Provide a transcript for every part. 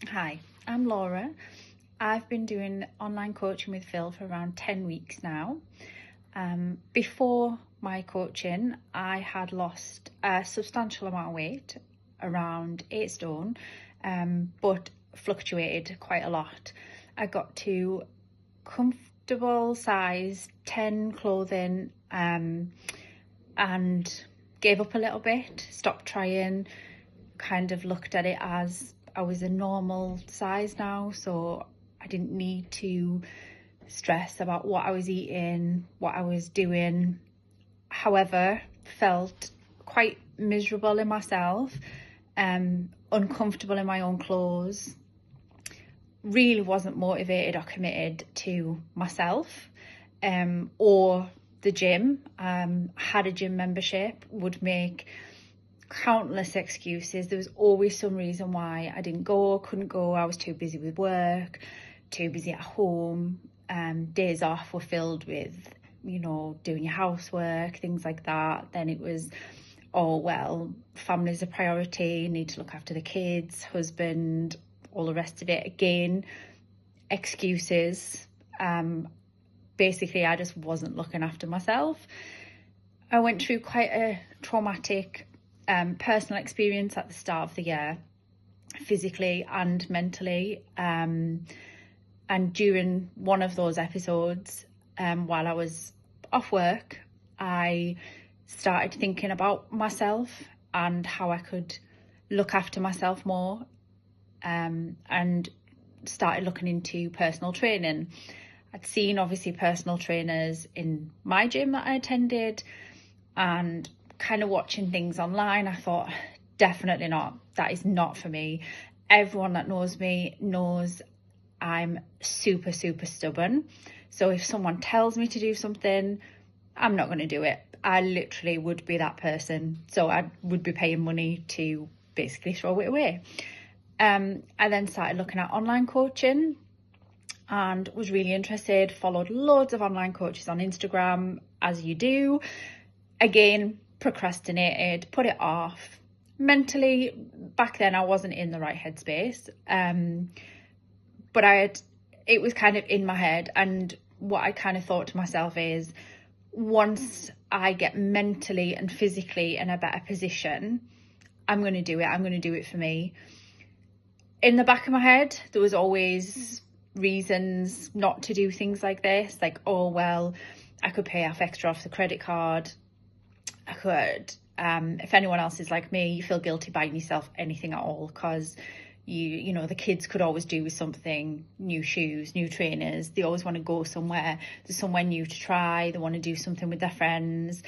Hi, I'm Laura. I've been doing online coaching with Phil for around 10 weeks now. Before my coaching, I had lost a substantial amount of weight, around 8 stone, but fluctuated quite a lot. I got to comfortable size 10 clothing and gave up a little bit, stopped trying, kind of looked at it as I was a normal size now, so I didn't need to stress about what I was eating, what I was doing. However, felt quite miserable in myself, uncomfortable in my own clothes, really wasn't motivated or committed to myself or the gym. Had a gym membership, would make countless excuses. There was always some reason why I didn't go, couldn't go. I was too busy with work, too busy at home. Days off were filled with, doing your housework, things like that. Then it was, oh, well, family's a priority, need to look after the kids, husband, all the rest of it. Again, excuses. Basically, I just wasn't looking after myself. I went through quite a traumatic personal experience at the start of the year, physically and mentally. And during one of those episodes, while I was off work, I started thinking about myself and how I could look after myself more, and started looking into personal training. I'd seen obviously personal trainers in my gym that I attended, and kind of watching things online, I thought, definitely not. That is not for me. Everyone that knows me knows I'm super, super stubborn. So if someone tells me to do something, I'm not going to do it. I literally would be that person. So I would be paying money to basically throw it away. I then started looking at online coaching and was really interested, followed loads of online coaches on Instagram, as you do. Again, procrastinated, put it off. Mentally, back then I wasn't in the right headspace, but it was kind of in my head, and what I kind of thought to myself is, once I get mentally and physically in a better position, I'm going to do it. I'm going to do it for me. In the back of my head, there was always reasons not to do things like this, like, oh, well, I could pay off extra off the credit card. I could, if anyone else is like me, you feel guilty buying yourself anything at all, because you know the kids could always do with something, new shoes, new trainers. They always want to go somewhere, there's somewhere new to try, they want to do something with their friends.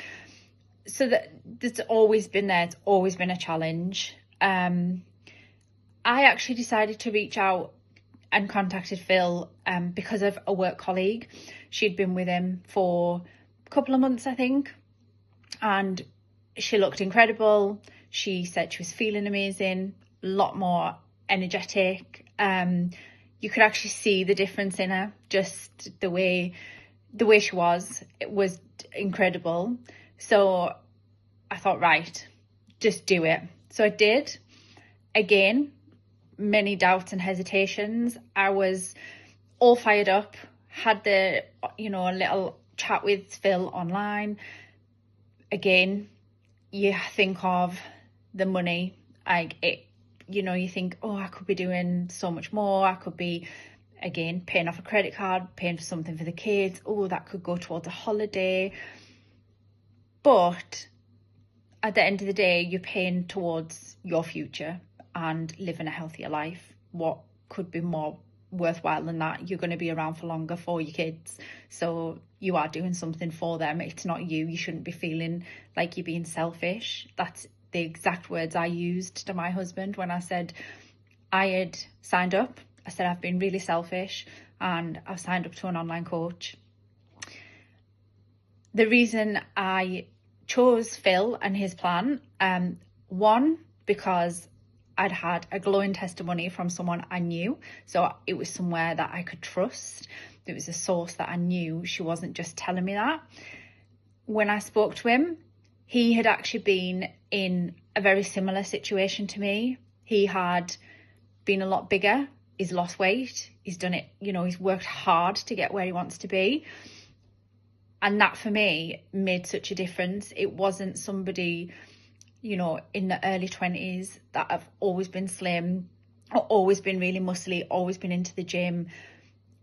So that it's always been there, it's always been a challenge. I actually decided to reach out and contacted Phil because of a work colleague. She'd been with him for a couple of months, I think, and she looked incredible. She said she was feeling amazing, a lot more energetic. You could actually see the difference in her, just the way she was. It was incredible. So I thought, right, just do it. So I did. Again, many doubts and hesitations. I was all fired up, had the, a little chat with Phil online. Again, you think of the money, you think, oh, I could be doing so much more. I could be, again, paying off a credit card, paying for something for the kids. Oh, that could go towards a holiday. But at the end of the day, you're paying towards your future and living a healthier life. What could be more worthwhile than that? You're going to be around for longer for your kids, so you are doing something for them. It's not you. You shouldn't be feeling like you're being selfish. That's the exact words I used to my husband when I said I had signed up. I said, I've been really selfish and I've signed up to an online coach. The reason I chose Phil and his plan, one, because I'd had a glowing testimony from someone I knew. So it was somewhere that I could trust. It was a source that I knew. She wasn't just telling me that. When I spoke to him, he had actually been in a very similar situation to me. He had been a lot bigger. He's lost weight. He's done it, you know, he's worked hard to get where he wants to be. And that for me made such a difference. It wasn't somebody, you know, in the early 20s that have always been slim, or always been really muscly, always been into the gym.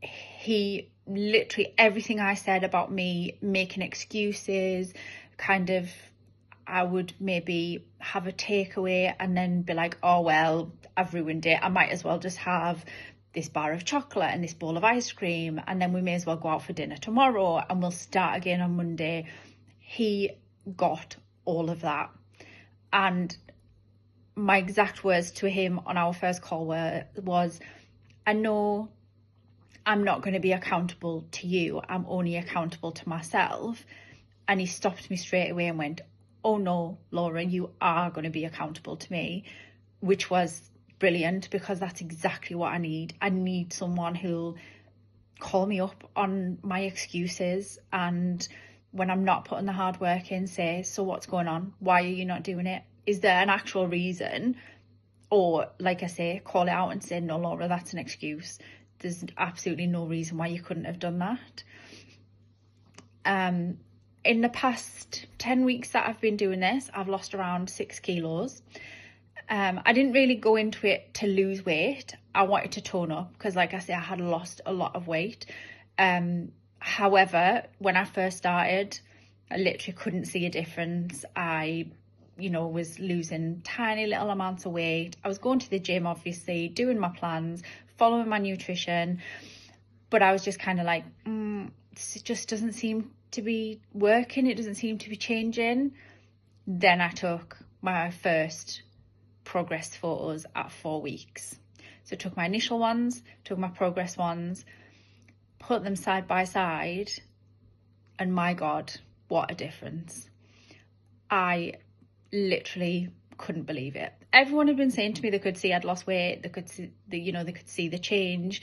He literally, everything I said about me making excuses, kind of, I would maybe have a takeaway and then be like, oh, well, I've ruined it. I might as well just have this bar of chocolate and this bowl of ice cream, and then we may as well go out for dinner tomorrow and we'll start again on Monday. He got all of that. And my exact words to him on our first call was, I know I'm not going to be accountable to you. I'm only accountable to myself. And he stopped me straight away and went, oh no, Laura, you are going to be accountable to me, which was brilliant, because that's exactly what I need. I need someone who'll call me up on my excuses, and when I'm not putting the hard work in, say, so what's going on? Why are you not doing it? Is there an actual reason? Or, like I say, call it out and say, no, Laura, that's an excuse. There's absolutely no reason why you couldn't have done that. In the past 10 weeks that I've been doing this, I've lost around 6 kilos. I didn't really go into it to lose weight. I wanted to tone up because, like I say, I had lost a lot of weight. However, when I first started, I literally couldn't see a difference. I, you know, was losing tiny little amounts of weight. I was going to the gym, obviously, doing my plans, following my nutrition, but I was just kind of like, it just doesn't seem to be working. It doesn't seem to be changing. Then I took my first progress photos at 4 weeks. So I took my initial ones, took my progress ones, put them side by side, and my God, what a difference. I literally couldn't believe it. Everyone had been saying to me they could see I'd lost weight, they could see they could see the change.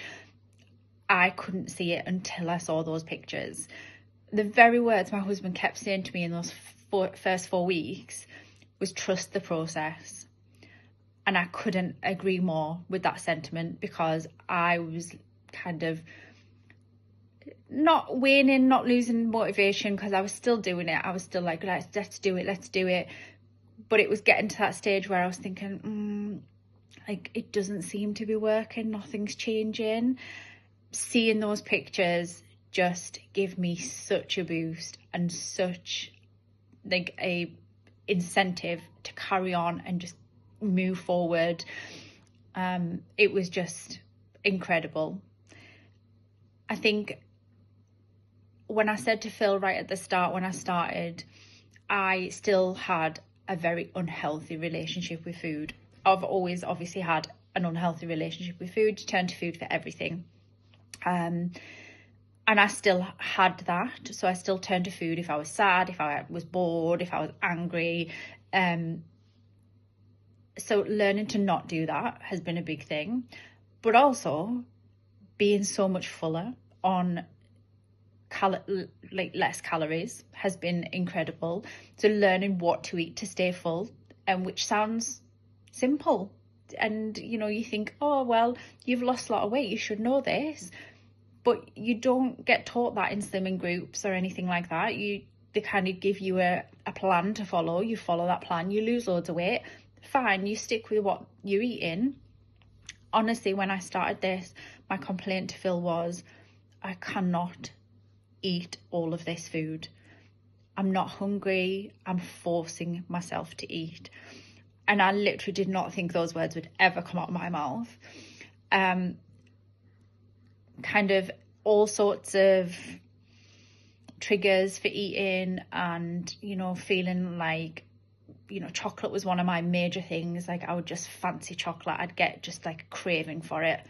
I couldn't see it until I saw those pictures. The very words my husband kept saying to me in those first 4 weeks was, trust the process. And I couldn't agree more with that sentiment, because I was kind of not waning, not losing motivation, because I was still doing it. I was still like, let's do it. But it was getting to that stage where I was thinking, like, it doesn't seem to be working. Nothing's changing. Seeing those pictures just give me such a boost and such like a incentive to carry on and just move forward. It was just incredible. I think when I said to Phil right at the start, when I started, I still had a very unhealthy relationship with food. I've always obviously had an unhealthy relationship with food. You turn to food for everything. And I still had that. So I still turned to food if I was sad, if I was bored, if I was angry. So learning to not do that has been a big thing. But also being so much fuller on less calories has been incredible. So learning what to eat to stay full, and which sounds simple. And, you know, you think, oh, well, you've lost a lot of weight, you should know this. But you don't get taught that in slimming groups or anything like that. They kind of give you a plan to follow. You follow that plan, you lose loads of weight. Fine, you stick with what you're eating. Honestly, when I started this, my complaint to Phil was, I cannot eat all of this food. I'm not hungry. I'm forcing myself to eat. And I literally did not think those words would ever come out of my mouth. Kind of all sorts of triggers for eating, and, you know, feeling like, you know, chocolate was one of my major things. Like, I would just fancy chocolate. I'd get just like a craving for it.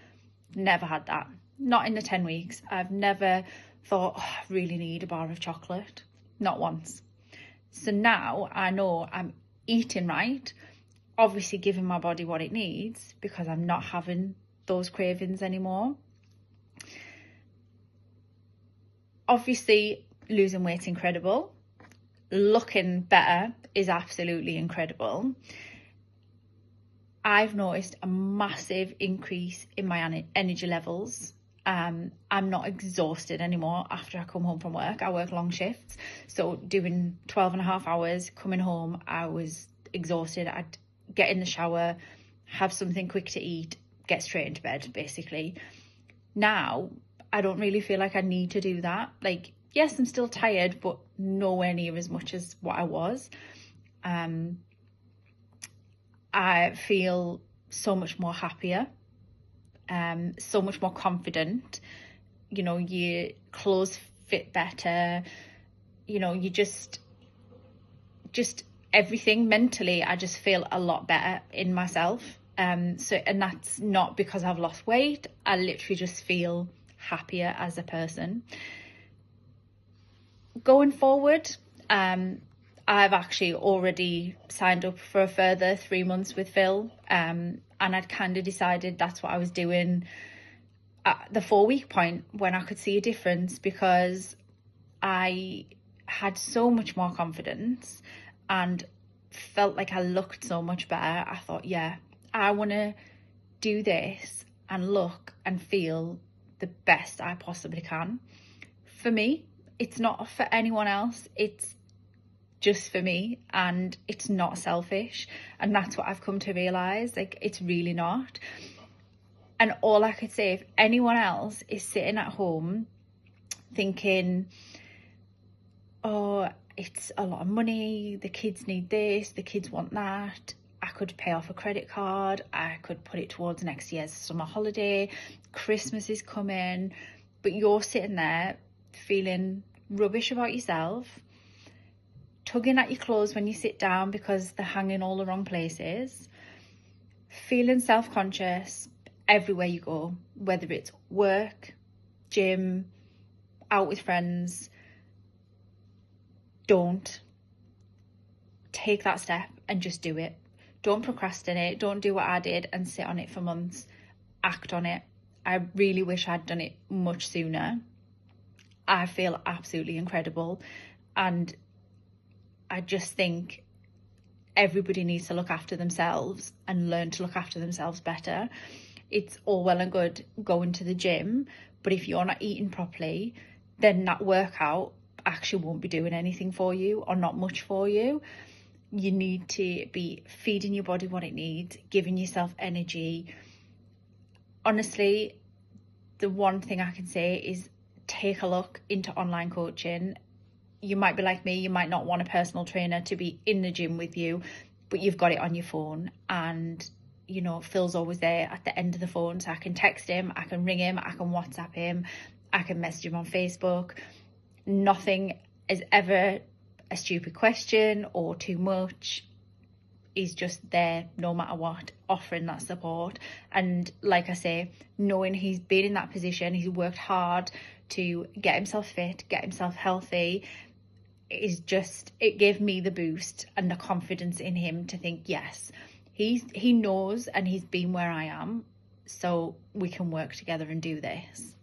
Never had that. Not in the 10 weeks. I've never thought, oh, I really need a bar of chocolate. Not once. So now I know I'm eating right, obviously giving my body what it needs, because I'm not having those cravings anymore. Obviously, losing weight's incredible. Looking better is absolutely incredible. I've noticed a massive increase in my energy levels. I'm not exhausted anymore after I come home from work. I work long shifts, so doing 12 and a half hours, coming home, I was exhausted. I'd get in the shower, have something quick to eat, get straight into bed, basically. Now, I don't really feel like I need to do that. Like, yes, I'm still tired, but nowhere near as much as what I was. I feel so much more happier, so much more confident. You know, your clothes fit better. You know, you just everything mentally, I just feel a lot better in myself. And that's not because I've lost weight. I literally just feel happier as a person. Going forward, I've actually already signed up for a further 3 months with Phil, and I'd kind of decided that's what I was doing at the 4-week point when I could see a difference, because I had so much more confidence and felt like I looked so much better. I thought, yeah, I want to do this and look and feel the best I possibly can. For me, it's not for anyone else. It's just for me, and it's not selfish. And that's what I've come to realize. Like, it's really not. And all I could say, if anyone else is sitting at home thinking, oh, it's a lot of money, the kids need this, the kids want that, I could pay off a credit card, I could put it towards next year's summer holiday, Christmas is coming, but you're sitting there feeling rubbish about yourself, tugging at your clothes when you sit down because they're hanging all the wrong places, feeling self-conscious everywhere you go, whether it's work, gym, out with friends. Don't take that step and just do it. Don't procrastinate. Don't do what I did and sit on it for months. Act on it. I really wish I'd done it much sooner. I feel absolutely incredible, and I just think everybody needs to look after themselves and learn to look after themselves better. It's all well and good going to the gym, but if you're not eating properly, then that workout actually won't be doing anything for you, or not much for you. You need to be feeding your body what it needs, giving yourself energy. Honestly, the one thing I can say is take a look into online coaching. You might be like me, you might not want a personal trainer to be in the gym with you, but you've got it on your phone, and you know, Phil's always there at the end of the phone, so I can text him, I can ring him, I can WhatsApp him, I can message him on Facebook. Nothing is ever a stupid question or too much. He's just there no matter what, offering that support. And like I say, knowing he's been in that position, he's worked hard to get himself fit, get himself healthy, it gave me the boost and the confidence in him to think, yes, he knows and he's been where I am, so we can work together and do this.